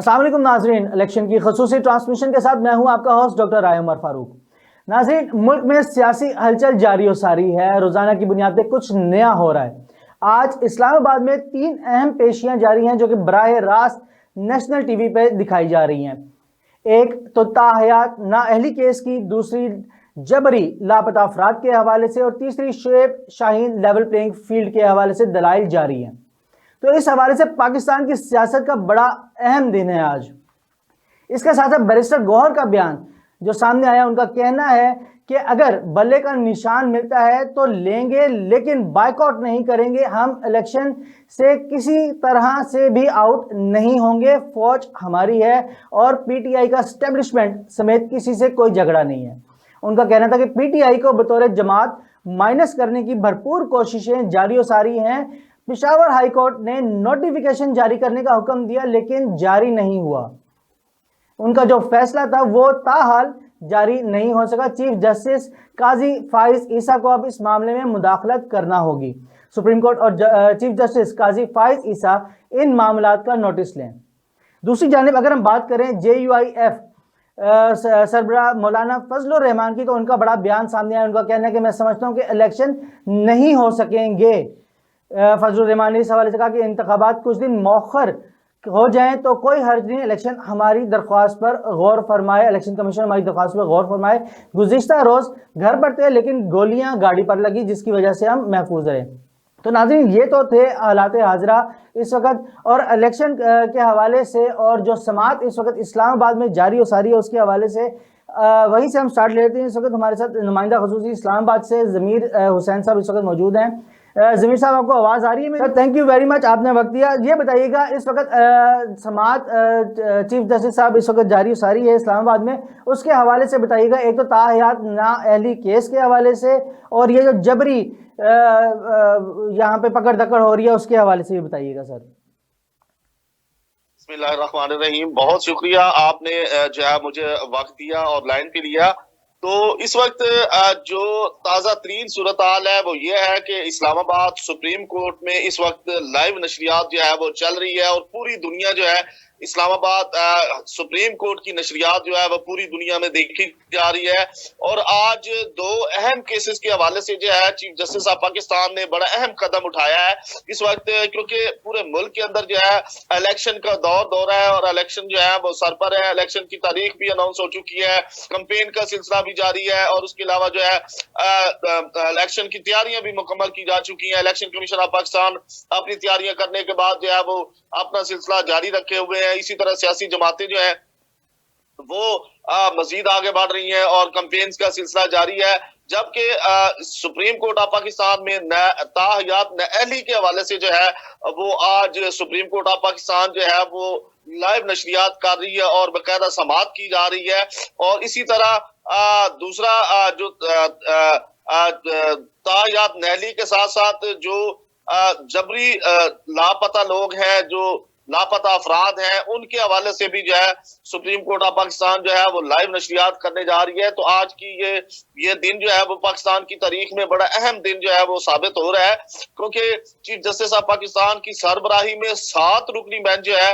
अस्सलाम वालेकुम नाजरीन, इलेक्शन की खसूसी ट्रांसमिशन के साथ मैं हूं आपका होस्ट डॉक्टर राय उमर फारूक। नाजरीन, मुल्क में सियासी हलचल जारी और सारी है, रोजाना की बुनियाद पे कुछ नया हो रहा है। आज इस्लामाबाद में 3 अहम पेशियां जारी हैं जो कि बराह रास्त नेशनल टीवी पे दिखाई जा रही हैं। एक तो ताहयात नाअहली केस की, दूसरी जबरी लापता अफराद के हवाले से और तीसरी Shoaib Shaheen level playing field के हवाले से दलाइल जारी हैं। तो इस हवाले से पाकिस्तान की सियासत का बड़ा अहम दिन है आज। इसके साथ साथ बैरिस्टर गौहर का बयान जो सामने आया, उनका कहना है कि अगर बल्ले का निशान मिलता है तो लेंगे, लेकिन बायकॉट नहीं करेंगे, हम इलेक्शन से किसी तरह से भी आउट नहीं होंगे, फौज हमारी है और पीटीआई का एस्टेब्लिशमेंट समेत किसी से कोई झगड़ा नहीं है। उनका कहना था कि पीटीआई को बतौर जमात माइनस करने की भरपूर कोशिशें जारी और सारी हैं। पेशावर हाई कोर्ट ने नोटिफिकेशन जारी करने का हुक्म दिया लेकिन जारी नहीं हुआ। उनका जो फैसला था वो ताहाल जारी नहीं हो सका। चीफ जस्टिस काजी फाइज ईसा को अब इस मामले में मुदाखलत करना होगी। सुप्रीम कोर्ट और चीफ जस्टिस काजी फाइज ईसा इन मामलात का नोटिस लें। दूसरी जानिब अगर हम बात करें JUIF सरबराह मौलाना फजलुर रहमान की, तो उनका बड़ा बयान सामने आया। उनका कहना है कि मैं समझता हूं कि इलेक्शन नहीं हो सकेंगे। फजलुर रहमान ने इस हवाले से कहा कि इंतखाबात कुछ दिन मौखर हो जाएं तो कोई हर्ज नहीं, इलेक्शन हमारी दरख्वास्त पर गौर फरमाए, इलेक्शन कमीशन हमारी दरख्वास्त पर गौर फरमाए। गुज़िश्ता रोज घर पर थे लेकिन गोलियां गाड़ी पर लगी जिसकी वजह से हम महफूज रहे। तो नाज़रीन, ये तो थे हालात हाजरा इस वक्त, और इलेक्शन के हवाले से और जो समात इस वक्त इस्लामाबाद में जारी और सारी है उसके हवाले से वहीं से हम स्टार्ट लेते हैं। इस वक्त हमारे साथ नुमाइंदा खसूसी इस्लामाबाद से ज़मीर हुसैन साहब इस वक्त मौजूद हैं। ज़मीर साहब, आपको आवाज़ आ रही है मेरी? थैंक यू वेरी मच, आपने वक्त दिया। ये बताइएगा, इस वक्त समात चीफ जस्टिस साहब इस वक्त जारी सारी है इस्लामाबाद में, उसके हवाले से बताइएगा। एक तो ताहयात नाअहली केस के हवाले से और ये जो जबरी यहाँ पे पकड़ दकड़ हो रही है उसके हवाले से भी बताइएगा सर। बिस्मिल्लाहिर्रहमानिर्रहीम, बहुत शुक्रिया आपने जो है मुझे वक्त दिया और लाइन पे लिया। तो इस वक्त जो ताज़ा तरीन सूरत हाल है वो ये है कि इस्लामाबाद सुप्रीम कोर्ट में इस वक्त लाइव नशरियात जो है वो चल रही है और पूरी दुनिया जो है इस्लामाबाद सुप्रीम कोर्ट की नशरियात जो है वो पूरी दुनिया में देखी जा रही है। और आज 2 अहम केसेस के हवाले से जो है चीफ जस्टिस ऑफ पाकिस्तान ने बड़ा अहम कदम उठाया है इस वक्त, क्योंकि पूरे मुल्क के अंदर जो है इलेक्शन का दौर है और इलेक्शन जो है वो सर पर है। इलेक्शन की तारीख भी अनाउंस हो चुकी है, कैंपेन का सिलसिला भी जारी है और उसके अलावा जो है इलेक्शन की तैयारियां भी मुकम्मल की जा चुकी हैं। इलेक्शन कमीशन ऑफ पाकिस्तान अपनी तैयारियां करने के बाद जो है वो अपना सिलसिला जारी रखे हुए हैं। इसी तरह सियासी जमातें जो है वो मजीद आगे बढ़ रही हैं और कैंपेन्स का सिलसिला जारी है। जबकि सुप्रीम कोर्ट ऑफ पाकिस्तान में ताहयात नाअहली के हवाले से जो है वो आज सुप्रीम कोर्ट ऑफ पाकिस्तान जो है वो लाइव नशरियात कर रही है और बाकायदा समात की जा रही है। और इसी तरह दूसरा जो ताहयात नाअहली के साथ साथ जो जबरी लापता लोग हैं, जो लापता अफराद हैं, उनके हवाले से भी जो है सुप्रीम कोर्ट ऑफ पाकिस्तान जो है वो लाइव नशरियात करने जा रही है। तो आज की ये दिन जो है वो पाकिस्तान की तारीख में बड़ा अहम दिन जो है वो साबित हो रहा है, क्योंकि चीफ जस्टिस ऑफ पाकिस्तान की सरबराही में 7 रुकनी बेंच जो है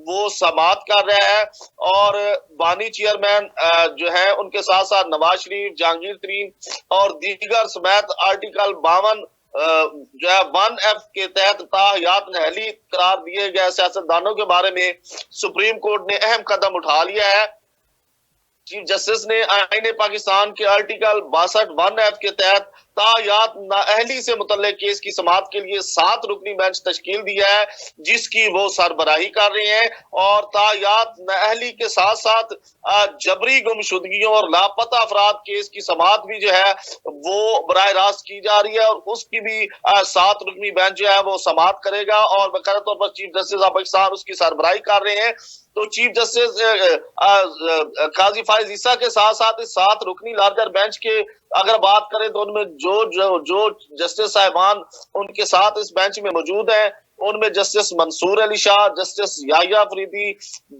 वो समात कर रहा है और बानी चेयरमैन जो है उनके साथ साथ नवाज शरीफ, जहांगीर तरीन और दीगर समेत आर्टिकल 52 जो है 1F के तहत ताहयात नाअहली करार दिए गए सियासतदानों के बारे में सुप्रीम कोर्ट ने अहम कदम उठा लिया है। चीफ जस्टिस ने आईन पाकिस्तान के आर्टिकल 62 1F के तहत ताहयात नाअहली से मुतल्लिक केस की समात के लिए 7 रुकनी बेंच तश्कील दिया है, जिसकी वो सरबराही कर रहे हैं। और ताहयात नाअहली के साथ साथ जबरी गुमशुदगियों और लापता अफराद केस की समात भी जो है वो बराह रास्त की जा रही है और उसकी भी 7 रुकनी बेंच जो है वो समात करेगा और बाकायदा तौर पर चीफ जस्टिस ऑफ पाकिस्तान उसकी सरबराही कर रहे हैं। तो चीफ जस्टिस काजी फाइज ईसा के साथ साथ इस 7 रुकनी लार्जर बेंच के अगर बात करें तो उनमें जो जस्टिस साहिबान उनके साथ इस बेंच में मौजूद हैं, उनमें justice Mansoor Ali Shah, justice Yahya Faridi,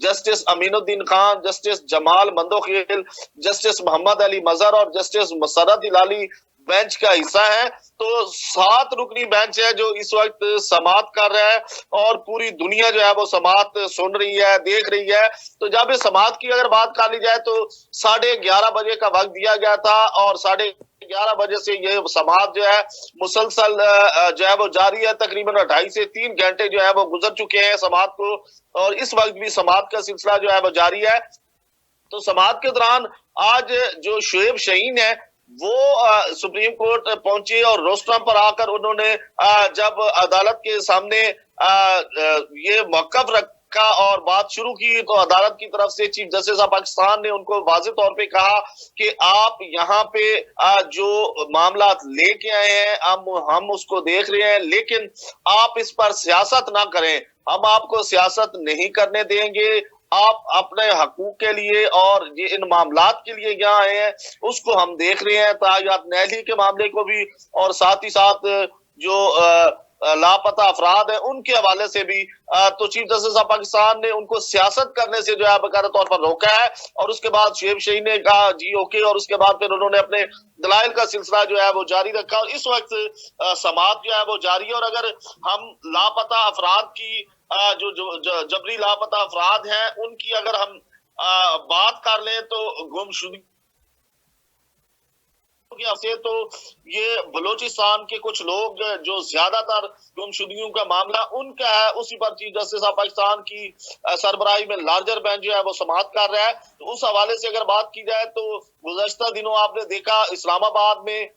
justice Aminuddin Khan, justice Jamal Mandokhail, justice Mohammad Ali Mazhar और जस्टिस मसरत इलाली बेंच का हिस्सा है। तो 7 रुकनी बेंच है जो इस वक्त समाअत कर रहा है और पूरी दुनिया जो है वो समाअत सुन रही है, देख रही है। तो जब इस समाअत की अगर बात कर ली जाए तो 11:30 बजे का वक्त दिया गया था और 11:30 बजे से ये समाअत जो है मुसलसल जो है वो जारी है। तकरीबन 2.5 से 3 घंटे जो है वो गुजर चुके हैं समाअत को और इस वक्त भी समाअत का सिलसिला जो है वो जारी है। तो समाअत के दौरान आज जो शुएब शाहीन है वो सुप्रीम कोर्ट पहुंचे और रोस्ट्रम पर आकर उन्होंने जब अदालत के सामने ये मौकफ रखा और बात शुरू की तो अदालत की तरफ से चीफ जस्टिस ऑफ पाकिस्तान ने उनको वाज़ेह तौर पे कहा कि आप यहाँ पे जो मामला लेके आए हैं हम उसको देख रहे हैं, लेकिन आप इस पर सियासत ना करें, हम आपको सियासत नहीं करने देंगे। आप अपने हकूक के लिए और ये इन मामलात के लिए यहाँ आए हैं, उसको हम देख रहे हैं। तायात नहली के मामले को भी और साथ ही साथ जो लापता अफराद है उनके हवाले से भी तो चीफ जस्टिस ऑफ पाकिस्तान ने उनको सियासत करने से जो है बाकायदा तौर पर रोका है। और उसके बाद शुएब शाहीन ने कहा जी ओके और उसके बाद फिर उन्होंने अपने दलाइल का सिलसिला जो है वो जारी रखा और इस वक्त समाअत जो है वो जारी है। और अगर हम लापता अफराद की जो जबरी लापता अफराद हैं उनकी अगर हम बात कर लें तो गुमशुदगी से तो ये बलोचिस्तान के कुछ लोग जो ज्यादातर गुमशुदगियों का मामला उनका है, उसी पर चीफ जस्टिस ऑफ पाकिस्तान की सरबराही में लार्जर बेंच जो है वो समाअत कर रहा है। तो उस हवाले से अगर बात की जाए तो गुज़श्ता दिनों आपने देखा इस्लामाबाद में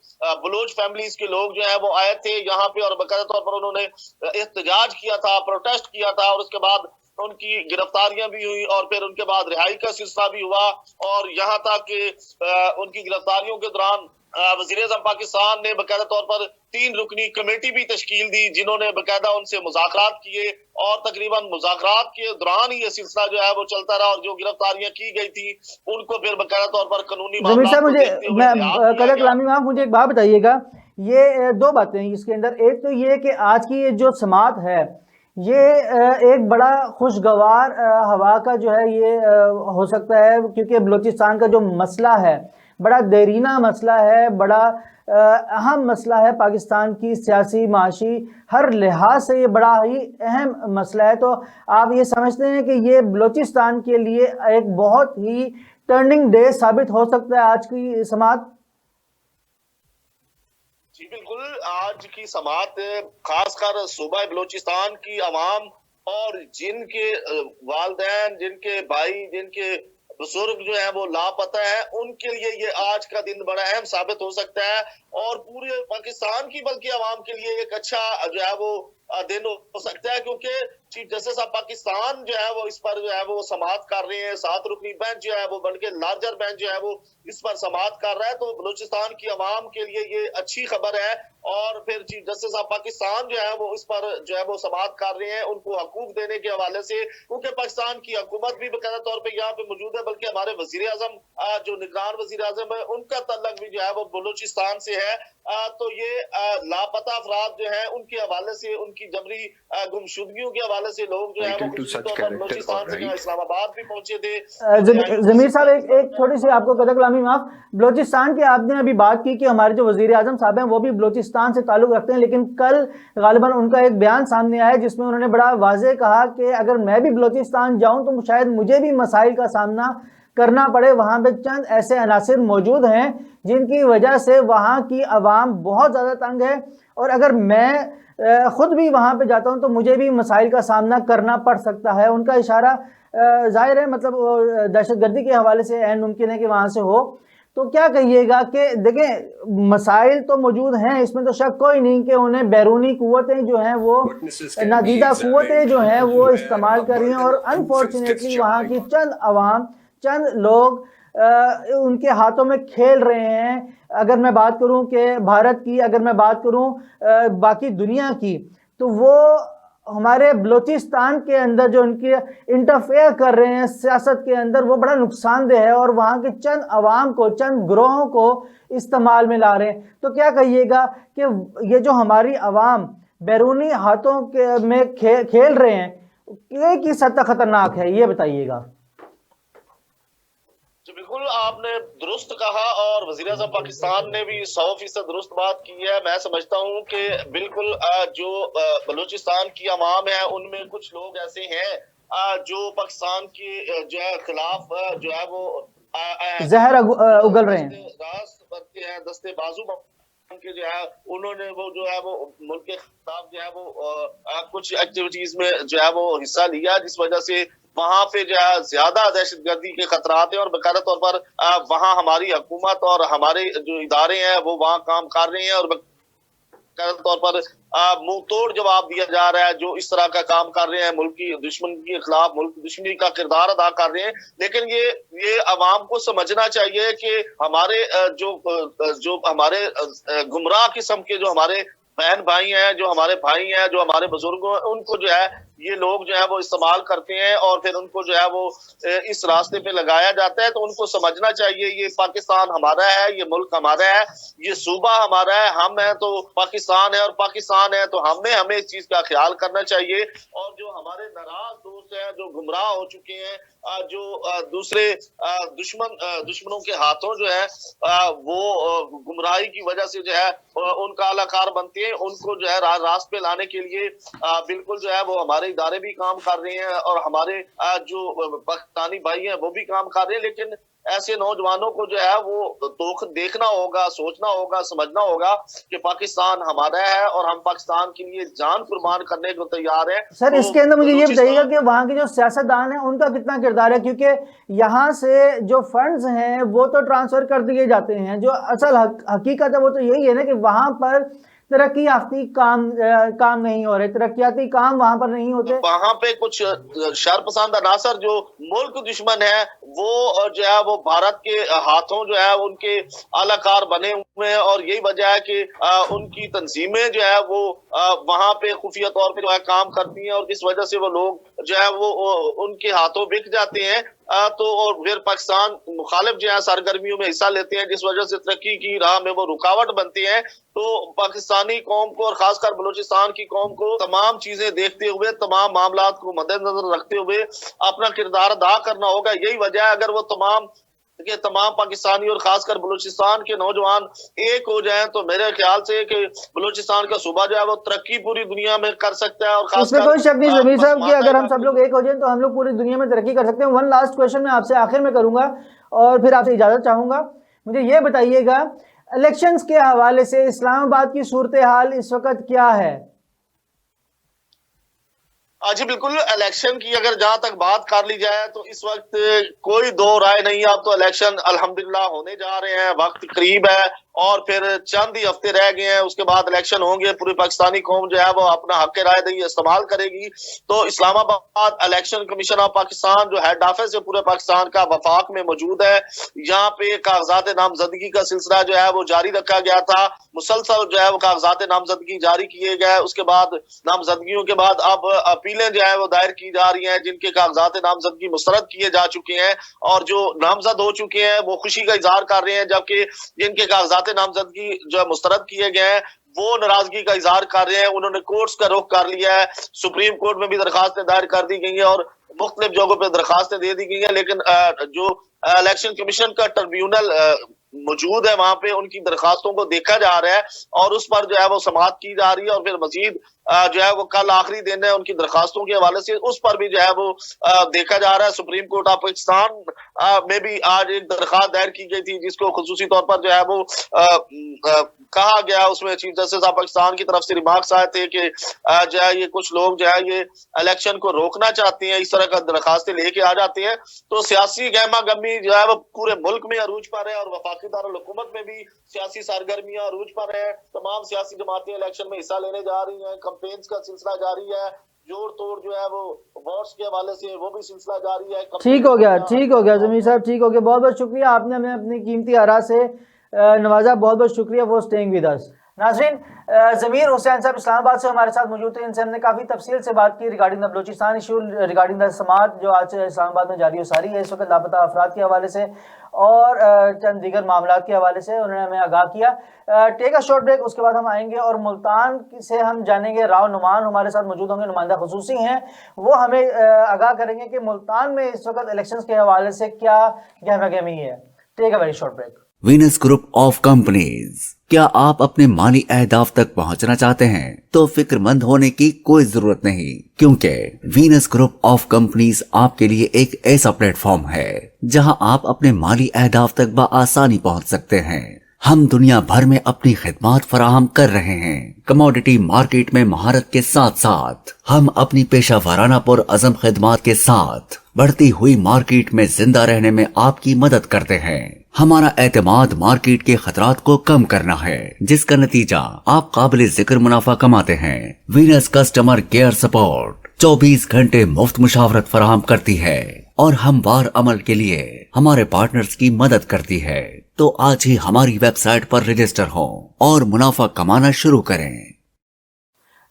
बलोच फैमिलीज के लोग जो है वो आए थे यहाँ पे और बाकायदा तौर पर उन्होंने एहतजाज किया था, प्रोटेस्ट किया था और उसके बाद उनकी गिरफ्तारियां भी हुई और फिर उनके बाद रिहाई का सिलसिला भी हुआ। और यहाँ तक कि उनकी गिरफ्तारियों के दौरान वज़ीर-ए-आज़म पाकिस्तान ने बाकायदा तौर पर 3 रुकनी कमेटी भी तश्कील दी जिन्होंने बाकायदा उनसे मुज़ाकरात किए और तकरीबन मुज़ाकरात के दौरान ही ये सिलसिला जो है वो चलता रहा और जो गिरफ्तारियां की गई थी उनको फिर बाकायदा तौर पर कानूनी जमीर साहब मुझे एक बात बताइएगा, ये 2 बातें हैं इसके अंदर। एक तो ये कि आज की ये जो समाअत है ये एक बड़ा खुशगवार हवा का जो है ये हो सकता है क्योंकि बलूचिस्तान का जो मसला है बड़ा देरीना मसला है, बड़ा अहम मसला है पाकिस्तान की सियासी माशी हर लिहाज से ये बड़ा ही अहम मसला है। तो आप ये समझते हैं कि ये बलूचिस्तान के लिए एक बहुत ही टर्निंग डे साबित हो सकता है आज की समाअत? जी बिल्कुल, आज की समाअत खासकर सूबा बलूचिस्तान की आवाम और जिनके वालिदैन, जिनके भाई, जिनके बुजुर्ग जो है वो लापता है उनके लिए ये आज का दिन बड़ा अहम साबित हो सकता है और पूरे पाकिस्तान की बल्कि आवाम के लिए एक अच्छा जो है वो दिन हो सकता है क्योंकि चीफ जस्टिस ऑफ पाकिस्तान जो है वो इस पर जो है वो समाअत कर रहे हैं। 7 रुकनी बेंच जो है वो बनके लार्जर बेंच जो है वो इस पर समाअत कर रहा है। तो बलूचिस्तान की आवाम के लिए ये अच्छी खबर है और फिर चीफ जस्टिस ऑफ पाकिस्तान जो है वो इस पर जो है वो समाअत कर रहे हैं उनको हकूक देने के हवाले से, क्योंकि पाकिस्तान की हुकूमत भी बाकायदा तौर पर यहाँ पे मौजूद है बल्कि हमारे वज़ीर-ए-आज़म जो निगरान वज़ीर-ए-आज़म है उनका तल्लुक भी जो है वो बलूचिस्तान से है। तो ये लापता अफराद जो है उनके हवाले से, उनकी जबरी गुमशुदगियों के हवाले से लोग जो है वो बलूचिस्तान से इस्लामाबाद भी पहुंचे थे। जमीर साहब एक थोड़ी सी आपको कदर-कलामी माफ, बलूचिस्तान की आपने अभी बात की कि हमारे जो वज़ीर-ए-आज़म साहब हैं वो भी बलूचिस्तान से ताल्लुक रखते हैं, लेकिन कल गालिबन उनका एक बयान सामने आया जिसमें उन्होंने बड़ा वाज़ेह कहा कि अगर मैं भी बलूचिस्तान जाऊं तो शायद मुझे भी मसाइल का सामना करना पड़े। वहाँ पे चंद ऐसे अनासिर मौजूद हैं जिनकी वजह से वहाँ की आवाम बहुत ज़्यादा तंग है और अगर मैं खुद भी वहाँ पे जाता हूँ तो मुझे भी मसाइल का सामना करना पड़ सकता है। उनका इशारा जाहिर है मतलब दहशतगर्दी के हवाले से ऐन मुमकिन है कि वहाँ से हो। तो क्या कहिएगा कि देखें मसाइल तो मौजूद हैं, इसमें तो शक कोई नहीं कि उन्हें बैरूनी कुव्वतें जो हैं वो नादीदा कुव्वतें जो हैं वो इस्तेमाल कर रही हैं और अनफॉर्चुनेटली वहाँ की चंद अवाम, चंद लोग उनके हाथों में खेल रहे हैं। अगर मैं बात करूं कि भारत की, अगर मैं बात करूं बाकी दुनिया की, तो वो हमारे बलूचिस्तान के अंदर जो उनके इंटरफेयर कर रहे हैं सियासत के अंदर वो बड़ा नुकसानदेह है और वहाँ के चंद अवाम को, चंद ग्रोहों को इस्तेमाल में ला रहे हैं। तो क्या कहिएगा कि ये जो हमारी अवाम बैरूनी हाथों के में खेल रहे हैं ये किस हद तक खतरनाक है, ये बताइएगा। जी बिल्कुल, आपने दुरुस्त कहा और वज़ीर आज़म पाकिस्तान ने भी 100% दुरुस्त बात की है। मैं समझता हूँ कि बिल्कुल जो बलूचिस्तान की अवाम है, उनमें कुछ लोग ऐसे हैं जो पाकिस्तान के जो है खिलाफ जो है वो जहर उगल रहे हैं। रास बनते हैं, दस्ते बाजू के जो है उन्होंने वो जो है वो मुल्क के खिलाफ जो है वो कुछ एक्टिविटीज में जो है वो हिस्सा लिया, जिस वजह से वहां पे जो है ज्यादा दहशतगर्दी के खतरात हैं और बेकायदा तौर पर वहां हमारी हुकूमत और हमारे जो इदारे हैं वो वहां काम कर रहे हैं और बेकायदा तौर पर मुंह तोड़ जवाब दिया जा रहा है। जो इस तरह का काम कर रहे हैं, मुल्क की दुश्मन के खिलाफ मुल्क की दुश्मनी का किरदार अदा कर रहे हैं। लेकिन ये अवाम को समझना चाहिए कि हमारे जो हमारे गुमराह किस्म के जो हमारे बहन भाई हैं, जो हमारे भाई हैं, जो हमारे बुजुर्ग हैं, उनको जो है ये लोग जो है वो इस्तेमाल करते हैं और फिर उनको जो है वो इस रास्ते पे लगाया जाता है। तो उनको समझना चाहिए ये पाकिस्तान हमारा है, ये मुल्क हमारा है, ये सूबा हमारा है, हम है तो पाकिस्तान है और पाकिस्तान है तो हमें इस चीज का ख्याल करना चाहिए। और जो हमारे नाराज दोस्त हैं, जो गुमराह हो चुके हैं, जो दूसरे दुश्मनों के हाथों जो है वो गुमराही की वजह से जो है उनका अलाकार बनते हैं, उनको जो है रास्ते पे लाने के लिए बिल्कुल जो है वो हमारे इदारे भी काम कर रहे हैं और हमारे जो पाकिस्तानी भाई हैं वो भी काम कर रहे हैं। लेकिन ऐसे नौजवानों को जो है वो देखना होगा, सोचना होगा, समझना होगा कि पाकिस्तान हमारा है और हम पाकिस्तान के लिए जान कुर्बान करने को तैयार हैं। सर तो इसके अंदर मुझे ये बताइएगा कि वहाँ के जो सियासतदान हैं उनका कितना किरदार है, क्योंकि यहाँ से जो फंड्स हैं वो तो ट्रांसफर कर दिए जाते हैं, जो असल हकीकत है वो तो यही है ना कि वहाँ पर तरक्की याफ्ती काम नहीं हो रहे, तरक्याती काम वहां पर नहीं होते। वहां पे कुछ शरपसंद अनासर जो मुल्क दुश्मन है वो जो है वो भारत के हाथों जो है उनके आलाकार बने हुए हैं और यही वजह है कि उनकी तंजीमें जो है वो वहां पे खुफिया तौर पे जो है काम करती हैं और इस वजह से वो लोग जो है वो उनके हाथों बिक जाते हैं। तो और फिर पाकिस्तान मुखालिफ जो है सरगर्मियों में हिस्सा लेते हैं, जिस वजह से तरक्की की राह में वो रुकावट बनती है। तो पाकिस्तानी कौम को और खासकर बलूचिस्तान की कौम को तमाम चीजें देखते हुए, तमाम मामलात को मद्देनजर रखते हुए अपना किरदार अदा करना होगा। यही वजह है, अगर वो तमाम पाकिस्तानी और खासकर बलूचिस्तान के नौजवान एक हो जाएं तो मेरे ख्याल से कि बलूचिस्तान का सूबा जो है वो तरक्की पूरी दुनिया में कर सकता है। और इसमें कोई शक नहीं ज़मीर साहब कि अगर हम सब लोग एक हो जाएं तो हम लोग पूरी दुनिया में तरक्की कर सकते हैं। वन लास्ट क्वेश्चन मैं आपसे आखिर में करूंगा और फिर आपसे इजाजत चाहूंगा। मुझे ये बताइएगा, इलेक्शंस के हवाले से इस्लामाबाद की सूरत हाल इस वक्त क्या है? जी बिल्कुल, इलेक्शन की अगर जहां तक बात कर ली जाए तो इस वक्त कोई दो राय नहीं। अब तो इलेक्शन अल्हम्दुलिल्लाह होने जा रहे हैं, वक्त करीब है और फिर चंद ही हफ्ते रह गए हैं, उसके बाद इलेक्शन होंगे। पूरी पाकिस्तानी कौम जो है वो अपना हक राय दही इस्तेमाल करेगी। तो Islamabad election commission of Pakistan जो हेड ऑफिस है पूरे पाकिस्तान का वफाक में मौजूद है। यहाँ पे कागजात नामजदगी का सिलसिला जो है वो जारी रखा गया था, मुसलसल जो है वो कागजात नामजदगी जारी किए गए। उसके बाद नामजदगियों के बाद अब अपीलें जो है वो दायर की जा रही हैं, जिनके कागजात नामजदगी मुस्तरद किए जा चुके हैं और जो नामजद हो चुके हैं वो खुशी का इजहार कर रहे हैं, जबकि जिनके कागजात नामजदगी जो है मुस्तरद किए गए हैं वो नाराजगी का इजहार कर रहे हैं। उन्होंने कोर्ट्स का रुख कर लिया है, सुप्रीम कोर्ट में भी दरखास्तें दायर कर दी गई हैं और मुख्तलिफ जगहों पर दरखास्तें दे दी गई हैं। लेकिन जो इलेक्शन कमीशन का ट्रिब्यूनल मौजूद है वहां पे उनकी दरखास्तों को देखा जा रहा है और उस पर जो है वो समाअत की जा रही है और फिर मजीद जो है वो कल आखिरी दिन है उनकी दरखास्तों के हवाले से, उस पर भी जो है वो देखा जा रहा है। सुप्रीम कोर्ट ऑफ पाकिस्तान में भी आज एक दरखास्त दायर की गई थी जिसको खुसूसी तौर पर जो है वो कहा गया, उसमें चीफ जस्टिस ऑफ पाकिस्तान की तरफ से रिमार्क्स आए थे कि जो है ये कुछ लोग जो है ये इलेक्शन को रोकना चाहते हैं, इस तरह का दरखास्तें लेके आ जाते हैं। तो सियासी गहमा गमी जो है वो पूरे मुल्क में अरूज पर है और वफाकी दारुल-हुकूमत में भी सियासी सरगर्मियां अरूज पर है। तमाम सियासी जमातें इलेक्शन में हिस्सा लेने जा रही हैं, कैंपेन्स का सिलसिला जारी है, जोड़ तोड़ जो है वो वोट्स के हवाले से वो भी सिलसिला जारी है। ठीक हो गया ज़मीर साहब, ठीक हो गया। बहुत बहुत शुक्रिया, आपने हमें अपनी कीमती आरा से नवाजा। बहुत बहुत शुक्रिया फॉर स्टेइंग विद अस। नाज़रीन, ज़मीर हुसैन साहब इस्लामाबाद से हमारे साथ मौजूद थे। इनसे हमने काफ़ी तफसील से बात की regarding the Balochistan issue, regarding the समात जो आज इस्लामाबाद में जारी सारी है इस वक्त लापता अफराद के हवाले से और चंद दीगर मामलात के हवाले से उन्होंने हमें आगाह किया। टेक अ शॉर्ट ब्रेक, उसके बाद हम आएंगे और मुल्तान से हम जानेंगे। राव नुमान हमारे साथ मौजूद होंगे, नुमाइंदा खुसूसी हैं, वो हमें आगाह करेंगे कि मुल्तान में इस वक्त इलेक्शंस के हवाले से क्या गहमा गहमी है। Take a very short break. Venus group of companies, क्या आप अपने माली अहदाफ तक पहुंचना चाहते हैं? तो फिक्रमंद होने की कोई जरूरत नहीं, क्योंकि वीनस ग्रुप ऑफ कंपनीज आपके लिए एक ऐसा प्लेटफॉर्म है जहां आप अपने माली अहदाफ तक बआसानी पहुंच सकते हैं। हम दुनिया भर में अपनी खिदमात फराहम कर रहे हैं। कमोडिटी मार्केट में महारत के साथ साथ हम अपनी पेशा वाराना पुर अज़म खिदमात के साथ बढ़ती हुई मार्केट में जिंदा रहने में आपकी मदद करते हैं। हमारा एतमाद मार्केट के खतरात को कम करना है, जिसका नतीजा आप काबिल जिक्र मुनाफा कमाते हैं। वीनस कस्टमर केयर सपोर्ट 24 घंटे मुफ्त मुशावरत फराहम करती है और हमवार अमल के लिए हमारे पार्टनर्स की मदद करती है। तो आज ही हमारी वेबसाइट पर रजिस्टर हों और मुनाफा कमाना शुरू करें।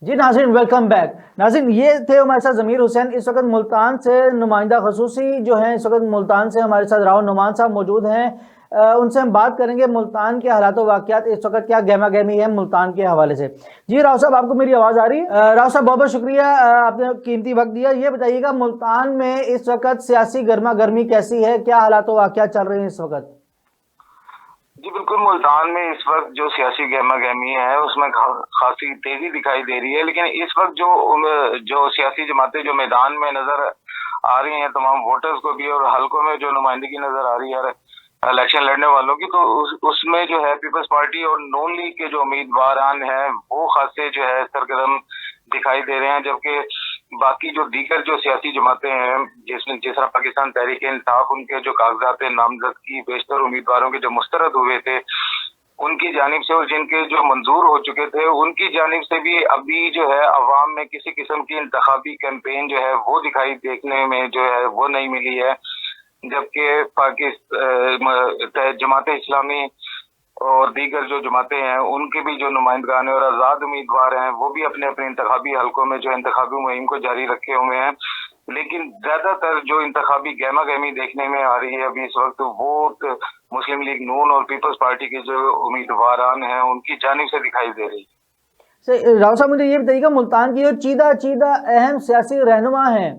जी नाज़रीन, वेलकम बैक। नाज़रीन, ये थे हमारे साथ ज़मीर हुसैन, इस वक्त मुल्तान से नुमाइंदा खसूसी जो हैं, इस वक्त मुल्तान से हमारे साथ राव नुमान साहब मौजूद हैं। उनसे हम बात करेंगे मुल्तान के हालात वाक़यात इस वक्त क्या गहमा गहमी है मुल्तान के हवाले से। जी राव साहब, आपको मेरी आवाज़ आ रही है? राव साहब, बहुत बहुत शुक्रिया, आपने कीमती वक्त दिया। ये बताइएगा मुल्तान में इस वक्त सियासी गर्मा गर्मी कैसी है, क्या हालात वाक़यात चल रहे हैं इस वक्त? जी बिल्कुल, मुल्तान में इस वक्त जो सियासी गहमा गहमी है उसमें खासी तेजी दिखाई दे रही है, लेकिन इस वक्त जो सियासी जमातें जो मैदान में नजर आ रही हैं तमाम वोटर्स को भी, और हलकों में जो नुमाइंदगी नजर आ रही है इलेक्शन लड़ने वालों की, तो उसमें जो है पीपल्स पार्टी और नून लीग के जो उम्मीदवारान हैं वो खासे जो है सरगर्म दिखाई दे रहे हैं, जबकि बाकी जो दीगर जो सियासी जमातें हैं जिसमें जिस तरह पाकिस्तान तहरीक इंसाफ, उनके जो कागजात नामजदगी बेशतर उम्मीदवारों के जो मुस्तरद हुए थे उनकी जानिब से और जिनके जो मंजूर हो चुके थे उनकी जानिब से भी अभी जो है अवाम में किसी किस्म की इंतखाबी कैंपेन जो है वो दिखाई देखने में जो है वो नहीं मिली है, जबकि पाकिस्तान जमात इस्लामी और दीगर जो जमातें हैं उनके भी जो नुमाइंदगान और आज़ाद उम्मीदवार हैं वो भी अपने अपने इंतखाबी हलकों में जो इंतखाबी मुहिम को जारी रखे हुए हैं, लेकिन ज्यादातर जो इंतखाबी गहमा गहमी देखने में आ रही है अभी इस वक्त वो मुस्लिम लीग नून और पीपल्स पार्टी के जो उम्मीदवारान हैं उनकी जानिब से दिखाई दे रही है। राव साहब, मुझे ये बताइएगा मुल्तान की जो चीदा अहम सियासी रहनुमा हैं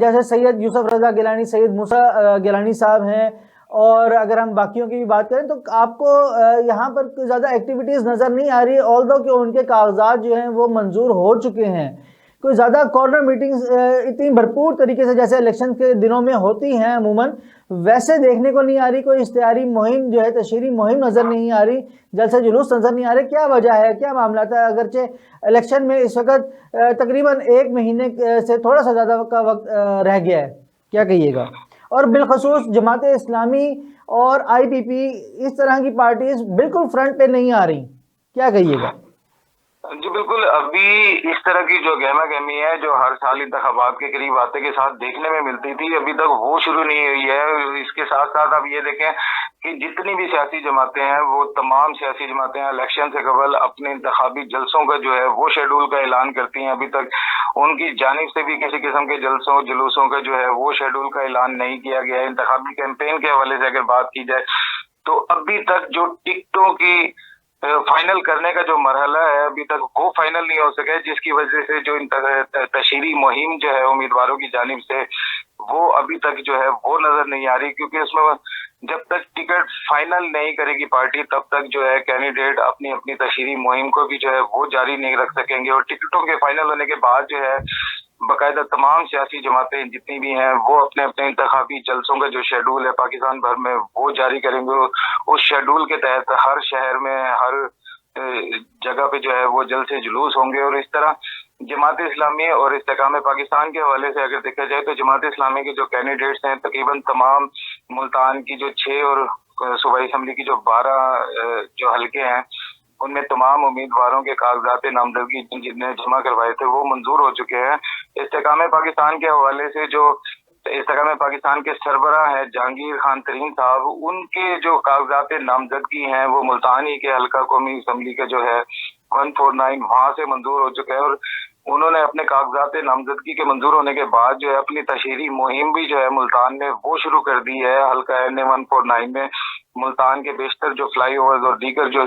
जैसे सैयद यूसुफ रजा गिलानी, सैयद मूसा गिलानी साहब हैं, और अगर हम बाकियों की भी बात करें तो आपको यहाँ पर कोई ज़्यादा एक्टिविटीज़ नज़र नहीं आ रही, ऑल्दो कि उनके कागजात जो हैं वो मंजूर हो चुके हैं। कोई ज़्यादा कॉर्नर मीटिंग्स इतनी भरपूर तरीके से जैसे इलेक्शन के दिनों में होती हैं अमूमन, वैसे देखने को नहीं आ रही। कोई इश्तिहारी मुहिम जो है, तशहीरी मुहिम नज़र नहीं आ रही, जलसे जुलूस नज़र नहीं आ रहे। क्या वजह है, क्या मामला था? अगरचे इलेक्शन में इस वक्त तकरीबन 1 महीने से थोड़ा सा ज़्यादा का वक्त रह गया है, क्या कहिएगा? और बिलखसूस जमात इस्लामी और IPP इस तरह की पार्टीज बिल्कुल फ्रंट पे नहीं आ रही, क्या कहिएगा? जी बिल्कुल, अभी इस तरह की जो गहमा गहमी है जो हर साल इंतखाबात के करीब आते के साथ देखने में मिलती थी, अभी तक वो शुरू नहीं हुई है। इसके साथ साथ आप ये देखें कि जितनी भी सियासी जमातें हैं वो तमाम सियासी जमातें इलेक्शन से कबल अपने इंतखाबी जलसों का जो है वो शेड्यूल का ऐलान करती हैं। अभी तक उनकी जानिब से भी किसी किस्म के जलसों जुलूसों का जो है वो शेड्यूल का ऐलान नहीं किया गया है। इंतखाबी कैंपेन के हवाले से अगर बात की जाए तो अभी तक जो टिकटों की फाइनल करने का जो मरहला है अभी तक वो फाइनल नहीं हो सका है, जिसकी वजह से जो तशहीरी मुहिम जो है उम्मीदवारों की जानिब से वो अभी तक जो है वो नजर नहीं आ रही, क्योंकि उसमें जब तक टिकट फाइनल नहीं करेगी पार्टी तब तक जो है कैंडिडेट अपनी अपनी तशहीरी मुहिम को भी जो है वो जारी नहीं रख सकेंगे, और टिकटों के फाइनल होने के बाद जो है बाकायदा तमाम सियासी जमातें जितनी भी हैं वो अपने अपने इंतखाबी जलसों का जो शेड्यूल है पाकिस्तान भर में वो जारी करेंगे। उस शेड्यूल के तहत हर शहर में हर जगह पे जो है वो जलसे जुलूस होंगे, और इस तरह जमात इस्लामी और इस्तेकाम पाकिस्तान के हवाले से अगर देखा जाए तो जमात इस्लामी के जो कैंडिडेट्स हैं तकरीबन तमाम मुल्तान की जो 6 और सूबाई असम्बली की जो 12 जो हलके हैं उनमें तमाम उम्मीदवारों के कागजात नामजदगी जिनने जमा करवाए थे वो मंजूर हो चुके हैं। इस्तेकाम पाकिस्तान के हवाले से जो استحकाम पाकिस्तान के सरबराह हैं जहांगीर खान तरीन साहब, उनके जो कागजात नामजदगी हैं वो मुल्तानी के हल्का कौमी असम्बली के जो है 149 वहां से मंजूर हो चुका है, और उन्होंने अपने कागजात नामजदगी के मंजूर होने के बाद जो है अपनी तशहीरी मुहिम भी जो है मुल्तान में वो शुरू कर दी है। हल्का NA 149 में मुल्तान के बेशतर जो फ्लाई ओवर्स और दीगर जो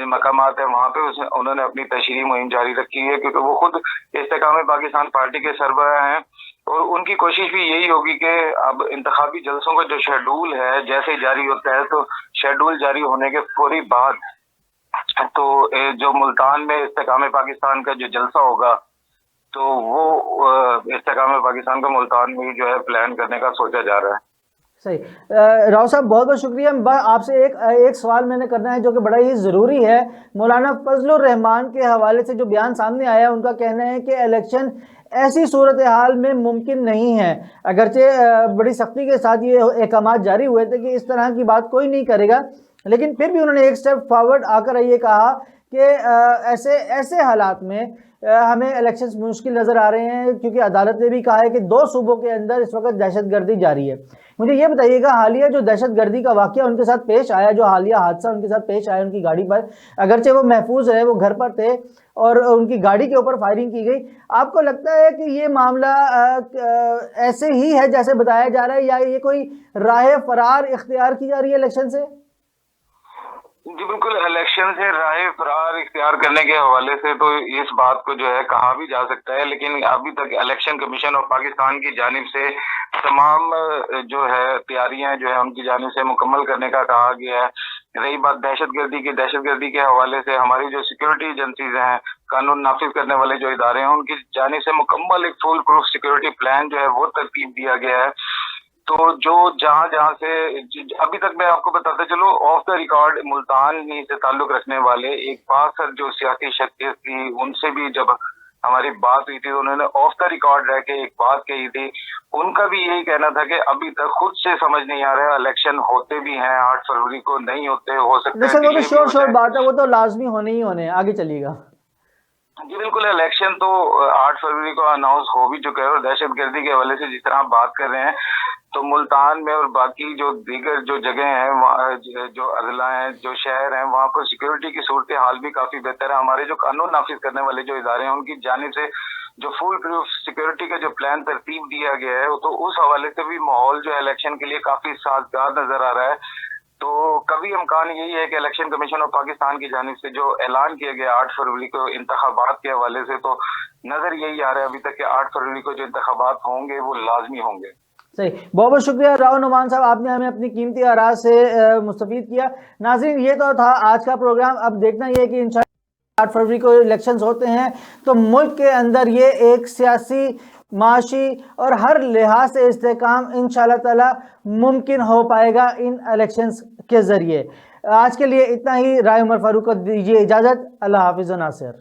मकामात है वहाँ पे उन्होंने अपनी तशहीरी मुहिम जारी रखी है, क्योंकि वो खुद इस्तेकाम पाकिस्तान पार्टी के सरबराह हैं, और उनकी कोशिश भी यही होगी कि अब इंतखाबी जलसों का जो शेड्यूल है जैसे ही जारी होता है, तो शेड्यूल जारी होने के फौरी बाद तो जो मुल्तान में इस्तेकाम पाकिस्तान का जो जलसा होगा तो वो इस्तेकाम पाकिस्तान का मुल्तान में जो है प्लान करने का सोचा जा रहा है। सही। राव साहब बहुत बहुत शुक्रिया। आपसे एक सवाल मैंने करना है जो कि बड़ा ही ज़रूरी है। मौलाना फजलुर रहमान के हवाले से जो बयान सामने आया, उनका कहना है कि इलेक्शन ऐसी सूरत हाल में मुमकिन नहीं है, अगरचे बड़ी सख्ती के साथ ये अहकामात जारी हुए थे कि इस तरह की बात कोई नहीं करेगा, लेकिन फिर भी उन्होंने एक स्टेप फॉरवर्ड आकर ये कहा कि ऐसे हालात में हमें इलेक्शंस मुश्किल नज़र आ रहे हैं, क्योंकि अदालत ने भी कहा है कि 2 सूबों के अंदर इस वक्त दहशतगर्दी जारी है। मुझे ये बताइएगा, हालिया जो दहशतगर्दी का वाक़या उनके साथ पेश आया, जो हालिया हादसा उनके साथ पेश आया उनकी गाड़ी पर, अगरचे वो महफूज रहे, वो घर पर थे और उनकी गाड़ी के ऊपर फायरिंग की गई, आपको लगता है कि ये मामला ऐसे ही है जैसे बताया जा रहा है, या ये कोई राह फरार इख्तियार की जा रही है इलेक्शन से? जी बिल्कुल, इलेक्शन से राह फरार इख्तियार करने के हवाले से तो इस बात को जो है कहा भी जा सकता है, लेकिन अभी तक इलेक्शन कमीशन ऑफ पाकिस्तान की जानिब से तमाम जो है तैयारियां जो है उनकी जानिब से मुकम्मल करने का कहा गया है। रही बात दहशतगर्दी के हवाले से हमारी जो सिक्योरिटी एजेंसीज हैं, कानून नाफिज करने वाले जो इदारे हैं, उनकी जानिब से मुकम्मल एक फुल प्रूफ सिक्योरिटी प्लान जो है वो तरतीब दिया गया है। तो जो जहां से अभी तक मैं आपको बताता चलो, ऑफ द रिकॉर्ड मुल्तान से ताल्लुक रखने वाले एक बासर जो सियासी शख्सियत थी, उनसे भी जब हमारी बात हुई थी, उन्होंने ऑफ द रिकॉर्ड रह के एक बात कही थी। उनका भी यही कहना था कि अभी तक खुद से समझ नहीं आ रहा है, इलेक्शन होते भी हैं 8 फरवरी को, नहीं होते, हो सकता है वो तो श्योर बात है, वो तो लाजमी होने ही होने। आगे चलिएगा। जी बिल्कुल, इलेक्शन तो 8 फरवरी को अनाउंस हो भी चुका है, और दहशतगर्दी के हवाले से जिस तरह आप बात कर रहे हैं, तो मुल्तान में और बाकी जो दीगर जो जगह हैं, वहाँ जो अजला हैं, जो शहर हैं, वहाँ पर सिक्योरिटी की सूरत हाल भी काफी बेहतर है। हमारे जो कानून नाफिज करने वाले जो इदारे हैं, उनकी जानिब से जो फुल प्रूफ सिक्योरिटी का जो प्लान तरतीब दिया गया है, तो उस हवाले से भी माहौल जो है इलेक्शन के लिए काफी साजगार नजर आ रहा है। तो कभी इम्कान यही है कि इलेक्शन कमीशन ऑफ पाकिस्तान की जानिब से जो ऐलान किया गया 8 फरवरी को इंतखाबात के हवाले से, तो नजर यही आ रहा है अभी तक कि 8 फरवरी को जो इंतखाबात होंगे वो लाजमी होंगे। सही, बहुत बहुत शुक्रिया राव नुमान साहब, आपने हमें अपनी कीमती आराज़ से मुस्तफीद किया। नाज़रीन, ये तो था आज का प्रोग्राम। अब देखना ये कि इंशाअल्लाह 8 फरवरी को इलेक्शंस होते हैं तो मुल्क के अंदर ये एक सियासी, माशी और हर लिहाज से इस्तेहकाम इंशाअल्लाह ताला मुमकिन हो पाएगा इन इलेक्शंस के ज़रिए। आज के लिए इतना ही। राय उमर फारूक को दीजिए इजाज़त। अल्लाह हाफिज़ व नासिर।